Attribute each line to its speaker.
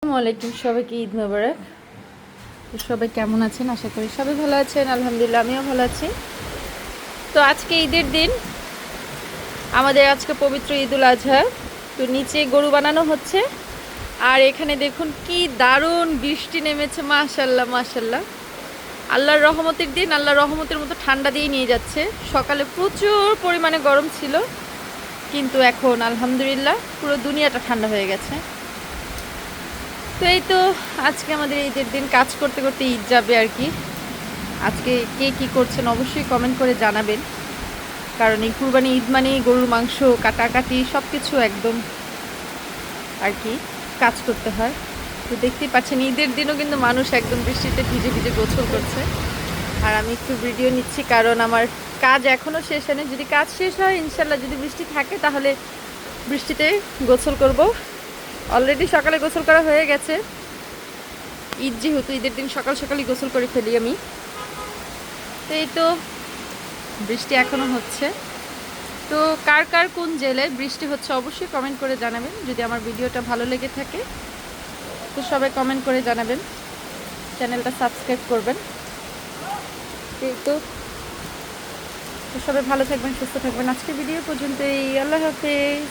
Speaker 1: আসসালামু আলাইকুম, সবাইকে ঈদ মোবারক। তো সবাই কেমন আছেন? আশা করি সবাই ভালো আছেন। আলহামদুলিল্লাহ, আমিও ভালো আছি। তো আজকে ঈদের দিন, আমাদের আজকে পবিত্র ঈদুল আজহা। তো নিচে গরু বানানো হচ্ছে, আর এখানে দেখুন কি দারুণ বৃষ্টি নেমেছে। মাশাল্লাহ মাশাল্লাহ, আল্লাহর রহমতের দিন, আল্লাহর রহমতের মতো ঠান্ডা দিয়ে নিয়ে যাচ্ছে। সকালে প্রচুর পরিমাণে গরম ছিল, কিন্তু এখন আলহামদুলিল্লাহ পুরো দুনিয়াটা ঠান্ডা হয়ে গেছে। তো এই তো, আজকে আমাদের ঈদের দিন, কাজ করতে করতে ঈদ যাবে আর কি। আজকে কে কী করছেন অবশ্যই কমেন্ট করে জানাবেন, কারণ এই কুরবানি ঈদ মানেই গরুর মাংস কাটাকাটি সব কিছু একদম আর কি কাজ করতে হয়। তো দেখতেই পাচ্ছেন ঈদের দিনও কিন্তু মানুষ একদম বৃষ্টিতে ভিজে ভিজে গোসল করছে। আর আমি একটু ভিডিও নিচ্ছি, কারণ আমার কাজ এখনও শেষ হয়নি। যদি কাজ শেষ হয় ইনশাল্লাহ, যদি বৃষ্টি থাকে তাহলে বৃষ্টিতে গোসল করব। অলরেডি সকালে গোসল করা হয়ে গেছে। ঈদ যেহেতু, ঈদের দিন সকাল সকালই গোসল করে ফেলি আমি। তো এই তো, বৃষ্টি এখনও হচ্ছে। তো কার কার কোন জেলায় বৃষ্টি হচ্ছে অবশ্যই কমেন্ট করে জানাবেন। যদি আমার ভিডিওটা ভালো লেগে থাকে তো সবাই কমেন্ট করে জানাবেন, চ্যানেলটা সাবস্ক্রাইব করবেন। এই তো, সবাই ভালো থাকবেন, সুস্থ থাকবেন। আজকে ভিডিও পর্যন্তই। আল্লাহ হাফেজ।